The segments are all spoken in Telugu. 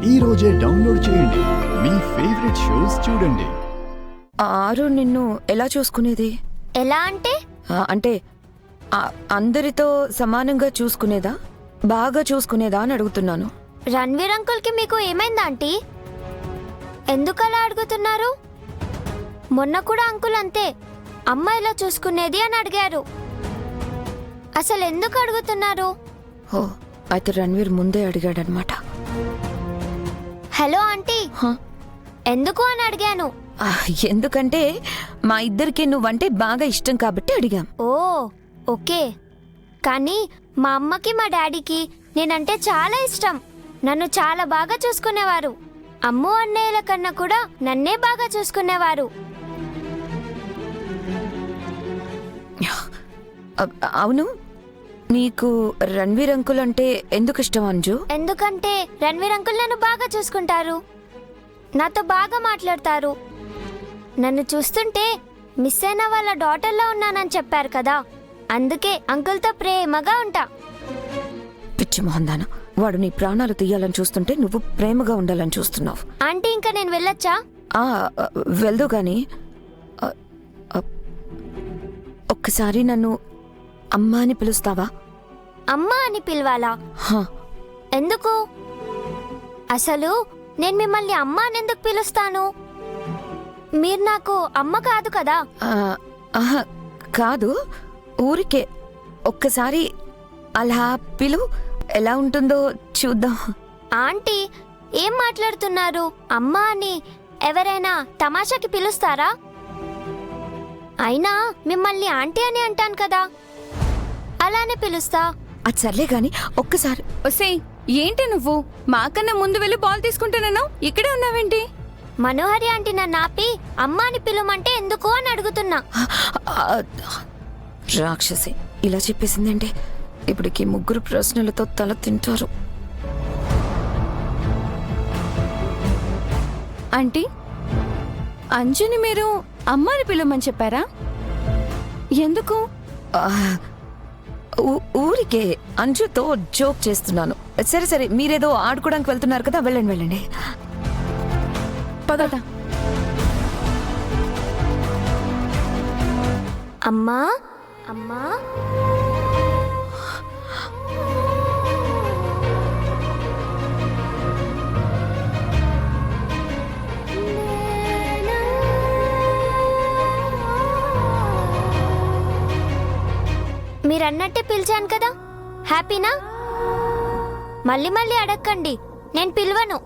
ఈ రోజే డౌన్లోడ్ చేయండి. మీ ఫేవరెట్ షోస్ చూడండి. ఆరు నిన్ను ఎలా చూసుకునేది? ఎలా అంటే? అంటే అందరితో సమానంగా చూసుకునేదా, బాగా చూసుకునేదా అని అడుగుతున్నాను. రణ్వీర్ అంకుల్కి మీకు ఏమైందా ఆంటీ? ఎందుకు అలా అడుగుతున్నారు? మొన్న కూడా అంకుల్ అంతే, అమ్మ ఎలా చూసుకునేది అని అడిగారు. అసలు ఎందుకు అడుగుతున్నారు? ఓ, అయితే రణ్వీర్ ముందే అడిగాడనమాట. హలో ఆంటీ, ఎందుకు అని అడిగాను. ఎందుకంటే మా ఇద్దరికి నువ్వంటే బాగా ఇష్టం కాబట్టి అడిగాం. ఓ ఓకే. కానీ మా అమ్మకి మా డాడీకి నేనంటే చాలా ఇష్టం. నన్ను చాలా బాగా చూసుకునేవారు. అమ్ము అన్నయ్యల కన్నా కూడా నన్నే బాగా చూసుకునేవారు. అవును, నీకు రణ్వీర్ అంకుల్ అంటే ఎందుకు ఇష్టం అంజు? ఎందుకంటే రణ్వీర్ అంకుల్ నన్ను బాగా చూసుకుంటారు, నాతో బాగా మాట్లాడతారు. నన్ను చూస్తుంటే మిస్ అయిన వాళ్ళ డాటర్లో ఉన్నానని చెప్పారు కదా, అందుకే అంకుల్తో ప్రేమగా ఉంటా. పిచ్చి మొహందాన, వాడు నీ ప్రాణాలు తీయాలని చూస్తుంటే నువ్వు ప్రేమగా ఉండాలని చూస్తున్నావు. ఆంటీ, ఇంకా నేను వెళ్ళొచ్చా? వెళ్దు గాని ఒక్కసారి నన్ను అమ్మా అని పిలుస్తావా? అమ్మా అని పిలవాలా? ఎందుకు? అసలు నేను మిమ్మల్ని అమ్మా అని ఎందుకు పిలుస్తాను? మీరు నాకు అమ్మ కాదు కదా. కాదు, ఊరికే ఒక్కసారి అలా పిలు, ఎలా ఉంటుందో చూద్దాం. ఆంటీ, ఏం మాట్లాడుతున్నారు? అమ్మా అని ఎవరైనా తమాషాకి పిలుస్తారా? అయినా మిమ్మల్ని ఆంటీ అని అంటాను కదా, అలానే పిలుస్తా. అది సర్లే గాని ఒక్కసారి. ఒసేయ్, ఏంటి నువ్వు మాకన్నా ముందు వెళ్ళి బాల్ తీసుకుంటానన్నావు, ఇక్కడే ఉన్నావేంటి? మనోహరి ఆంటీ నన్ను ఆపి అమ్మా అని పిలుమంటే ఎందుకు అని అడుగుతున్నా. రాక్షసి ఇలా చెప్పేసిందంటే ఇప్పటికి ముగ్గురు ప్రశ్నలతో తల తింటారు. ఆంటీ, అంజుని మీరు అమ్మాని పిలవమని చెప్పారా? ఎందుకు? ఊరికే అంజుతో జోక్ చేస్తున్నాను. సరే సరే, మీరేదో ఆడుకోవడానికి వెళ్తున్నారు కదా, వెళ్ళండి వెళ్ళండి. పద. అమ్మా అమ్మా, మీరన్నట్టే పిలిచాను కదా, హ్యాపీనా? మళ్ళీ మళ్ళీ అడగండి, నేను పిలవను.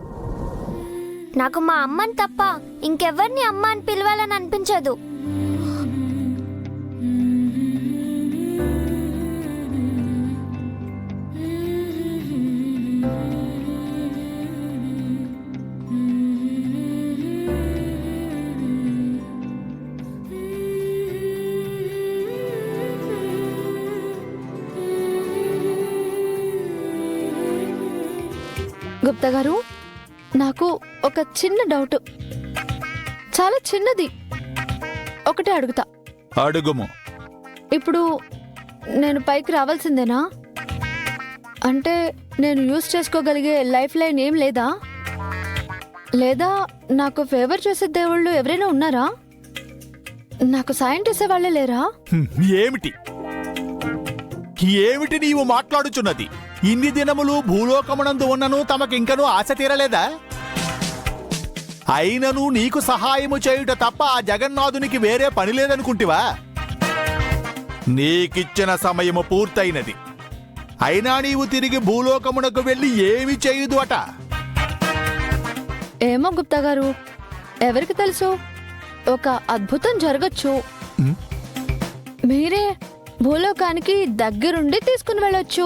నాకు మా అమ్మని తప్ప ఇంకెవ్వరిని అమ్మ అని పిలవాలని అనిపించదు. గుప్తా గారు, నాకు ఒక చిన్న డౌట్, చాలా చిన్నది, ఒకటే అడుగుతా. అడుగుము. ఇప్పుడు నేను పైకి రావాల్సిందేనా? అంటే నేను యూజ్ చేసుకోగలిగే లైఫ్ లైన్ ఏం లేదా? లేదా నాకు ఫేవర్ చేసే దేవుళ్ళు ఎవరైనా ఉన్నారా? నాకు సాయం చేసే వాళ్ళే లేరా? ఏమిటి ఏమిటి నీవు మాట్లాడుచున్నది? ఇన్ని దినములు భూలోకమునందు ఉన్నను తమకింకనూ ఆశ తీరలేదా? అయినను నీకు సహాయము చేయుట తప్ప ఆ జగన్నాథునికి వేరే పని లేదనుకుంటివా? నీకిచ్చిన సమయము పూర్తయినది. అయినా నీవు తిరిగి భూలోకమునకు వెళ్ళి ఏమి చేయుదు అట? ఏమో గుప్తా గారు, ఎవరికి తెలుసు, ఒక అద్భుతం జరగచ్చు. మీరే భూలోకానికి దగ్గరుండి తీసుకుని వెళ్ళొచ్చు.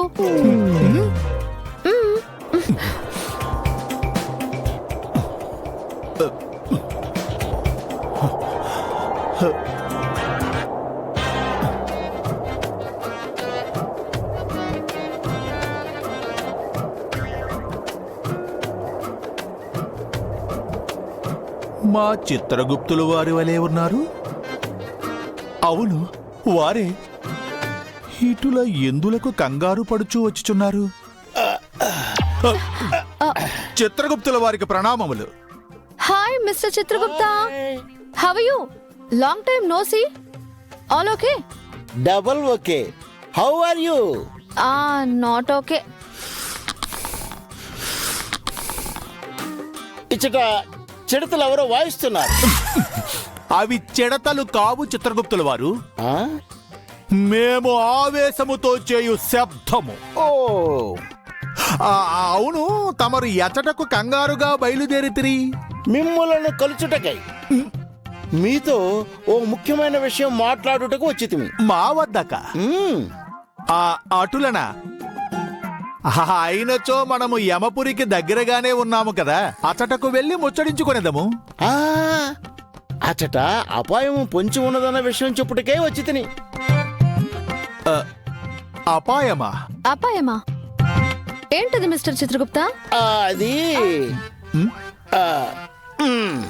మా చిత్రగుప్తులు వారి వలె ఉన్నారు. అవును, వారే. ఇటుల ఎందులకు కంగారు పడుచూ వచ్చుచున్నారు? చిత్రగుప్తుల వారికి ప్రణామములు. Hi mister Chitragupta, how are you? Long time no see. All okay? Double okay. How are you? Not okay. ఇచ్చట చిడతలు ఎవరో వాయిస్తున్నారు. అవి చెడతలు కావు చిత్రగుప్తుల వారు, ఆ? మేము ఆవేశముతో చేయు శబ్దము. ఓ అవును, తమరు ఎచటకు కంగారుగా బయలుదేరితిరి? మిమ్ములను కలుచుటకై మీతో ఓ ముఖ్యమైన విషయం మాట్లాడుటకు వచ్చితిమి. మా వద్దక అటులనా? అయినచో మనము యమపురికి దగ్గరగానే ఉన్నాము కదా, అచటకు వెళ్ళి ముచ్చడించుకొనేదము. ఆ, అచట అపాయము పొంచి ఉన్నదన్న విషయం చెప్పుటకే వచ్చి తిని. అపాయమా? అపాయమా? ఏంటది మిస్టర్ చిత్రగుప్త? అది ఆ, మ్.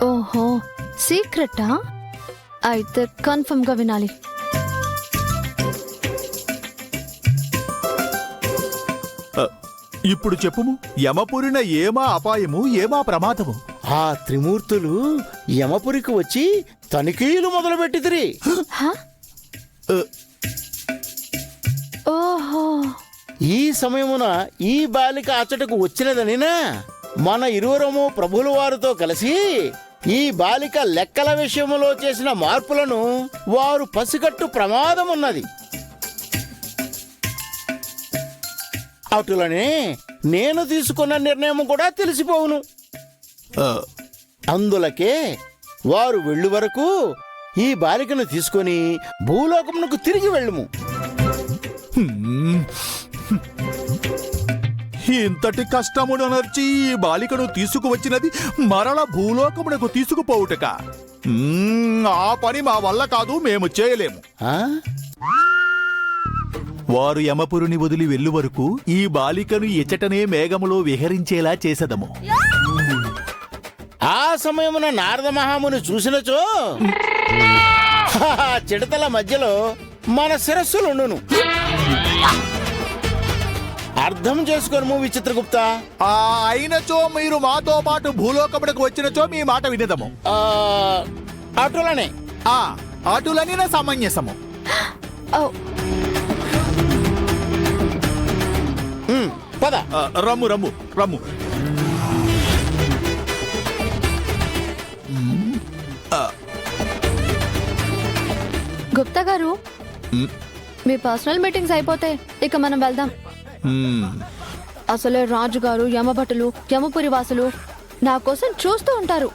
ఓహో, సీక్రెటా? అయితే కన్ఫర్మ్ గా వినాలి. ఇప్పుడు చెప్పుము, యమపురిన ఏమా అపాయము, ఏమా ప్రమాదము? ఆ త్రిమూర్తులు యమపురికి వచ్చి తనిఖీలు మొదలుపెట్టిదిరి. హ? ఓహో, ఈ సమయమున ఈ బాలిక అచ్చటకు వచ్చినదనినా మన ఇరువురము ప్రభుల వారితో కలిసి ఈ బాలిక లెక్కల విషయములో చేసిన మార్పులను వారు పసిగట్టు ప్రమాదమున్నది. అటులనే నేను తీసుకున్న నిర్ణయం కూడా తెలిసిపోవును. అందులకే వారు వెళ్ళు వరకు ఈ బాలికను తీసుకొని భూలోకమునకు తిరిగి వెళ్ళుము. ఇంతటి కష్టమునర్చి ఈ బాలికను తీసుకువచ్చినది మరల భూలోకమునకు తీసుకుపోవుటక. ఆ పని మా వల్ల కాదు, మేము చేయలేము. ఆ? వారు యమపురిని వదిలి వెళ్ళు వరకు ఈ బాలికను ఎచటనే మేఘములో విహరించేలా చేసదము. ఆ సమయమున నారద మహాముని చూసినచో చిడతల మధ్యలో మన శిరస్సులుండును. అర్థం చేసుకొనుము విచిత్రగుప్త. అయినచో మీరు మాతో పాటు భూలోకమునకు వచ్చినచో మీ మాట వినదము. అటులనే అటులని నా సమంజసము. ఓ, పద. రమ్ము రమ్ము రమ్ము. గుప్తా గారు, మీ పర్సనల్ మీటింగ్స్ అయిపోతే ఇక మనం వెళ్దాం. అసలే రాజుగారు, యమభటులు, యమపురి వాసులు నా కోసం చూస్తూ ఉంటారు.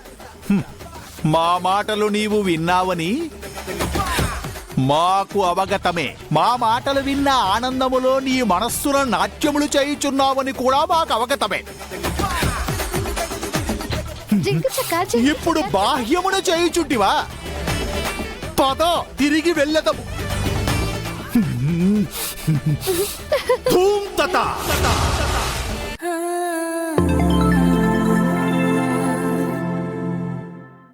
మా మాటలు నీవు విన్నావని మాకు అవగతమే. మా మాటలు విన్న ఆనందములో నీ మనస్సున నాట్యములు చేయుచున్నావని కూడా మాకు అవగతమే. జింకు చక్కా, జింకు ఇప్పుడు చక్కా. బాహ్యమును చేయుచుంటివా? పద, తిరిగి వెళ్ళదము. ధూమ్ తత.